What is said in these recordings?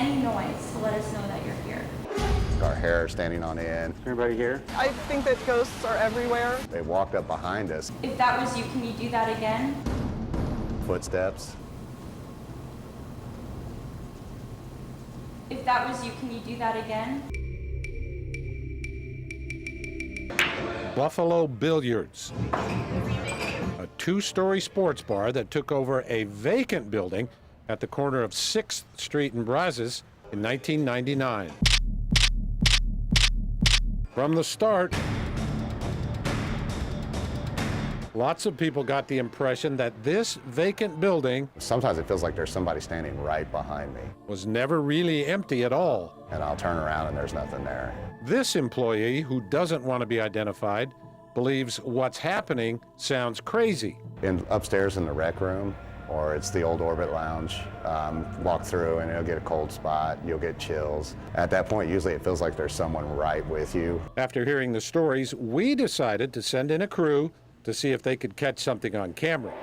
any noise to let us know that you're here. Our hair standing on end. Everybody here? I think that ghosts are everywhere. They walked up behind us. If that was you, can you do that again? Footsteps. If that was you, can you do that again? Buffalo Billiards, a two-story sports bar that took over a vacant building at the corner of 6th Street and Brazos in 1999. From the start, lots of people got the impression that this vacant building Sometimes it feels like there's somebody standing right behind me. was never really empty at all. And I'll turn around and there's nothing there. This employee, who doesn't want to be identified, believes what's happening sounds crazy. Upstairs in the rec room, or it's the old Orbit Lounge, walk through and you'll get a cold spot, you'll get chills. At that point, usually it feels like there's someone right with you. After hearing the stories, we decided to send in a crew to see if they could catch something on camera.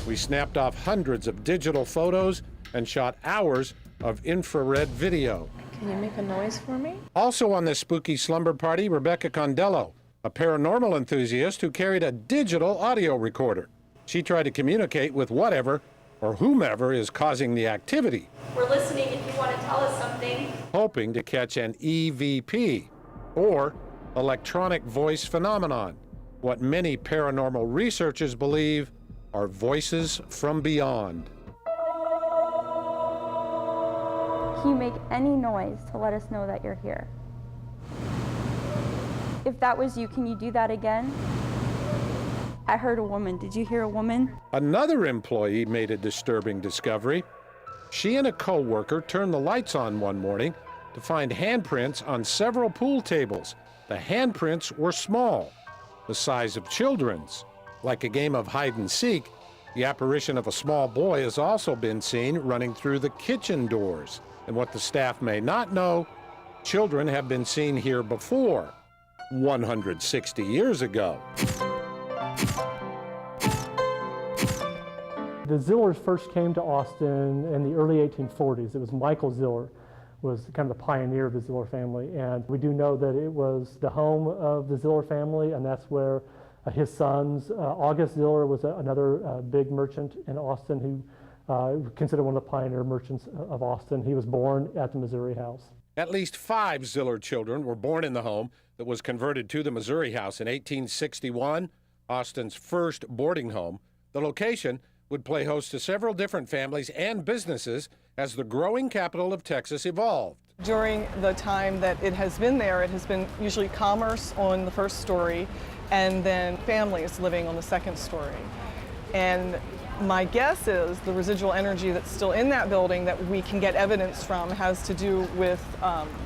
We snapped off hundreds of digital photos and shot hours of infrared video. Can you make a noise for me? Also on this spooky slumber party, Rebecca Condello, a paranormal enthusiast who carried a digital audio recorder. She tried to communicate with whatever or whomever is causing the activity. We're listening if you want to tell us something. Hoping to catch an EVP, or electronic voice phenomenon, what many paranormal researchers believe are voices from beyond. Can you make any noise to let us know that you're here? If that was you, can you do that again? I heard a woman. Did you hear a woman? Another employee made a disturbing discovery. She and a co-worker turned the lights on one morning to find handprints on several pool tables. The handprints were small, the size of children's. Like a game of hide and seek, the apparition of a small boy has also been seen running through the kitchen doors. And what the staff may not know, children have been seen here before, 160 years ago. The Zillers first came to Austin in the early 1840s. It was Michael Ziller was kind of the pioneer of the Ziller family, and we do know that it was the home of the Ziller family, and that's where his sons, August Ziller was another big merchant in Austin who considered one of the pioneer merchants of Austin. He was born at the Missouri House. At least 5 Ziller children were born in the home that was converted to the Missouri House in 1861, Austin's first boarding home. The location would play host to several different families and businesses as the growing capital of Texas evolved. During the time that it has been there, it has been usually commerce on the first story and then families living on the second story. And my guess is the residual energy that's still in that building that we can get evidence from has to do with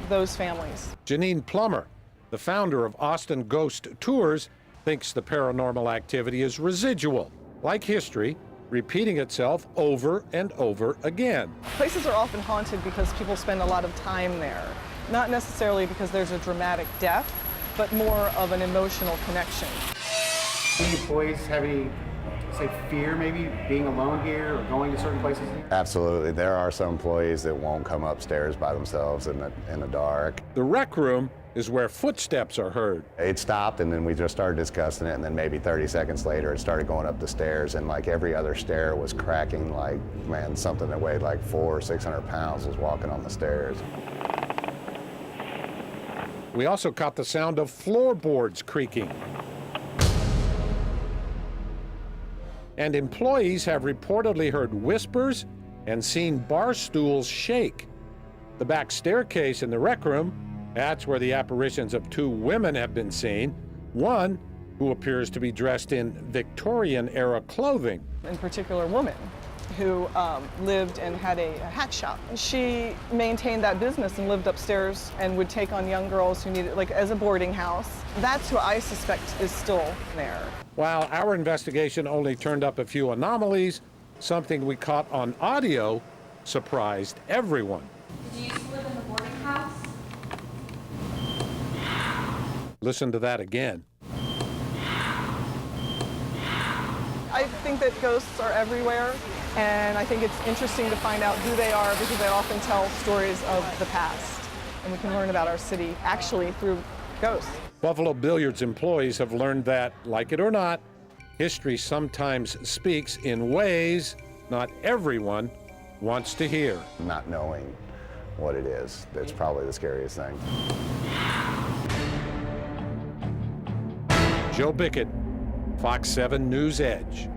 those families. Janine Plummer, the founder of Austin Ghost Tours, thinks the paranormal activity is residual, like history, repeating itself over and over again. Places are often haunted because people spend a lot of time there, not necessarily because there's a dramatic death, but more of an emotional connection. Any employees have any, say, fear maybe being alone here or going to certain places here? Absolutely. There are some employees that won't come upstairs by themselves in the dark. The rec room is where footsteps are heard. It stopped and then we just started discussing it, and then maybe 30 seconds later it started going up the stairs, and like every other stair was cracking, like, man, something that weighed like 400 or 600 pounds was walking on the stairs. We also caught the sound of floorboards creaking. And employees have reportedly heard whispers and seen bar stools shake. The back staircase in the rec room, that's where the apparitions of 2 women have been seen, one who appears to be dressed in Victorian-era clothing. In particular, a woman who lived and had a hat shop. She maintained that business and lived upstairs and would take on young girls who needed, like, as a boarding house. That's who I suspect is still there. While our investigation only turned up a few anomalies, something we caught on audio surprised everyone. Did you used to live in the boarding house? Listen to that again. I think that ghosts are everywhere, and I think it's interesting to find out who they are because they often tell stories of the past. And we can learn about our city actually through ghosts. Buffalo Billiards employees have learned that, like it or not, history sometimes speaks in ways not everyone wants to hear. Not knowing what it is, that's probably the scariest thing. Joe Bickett, Fox 7 News Edge.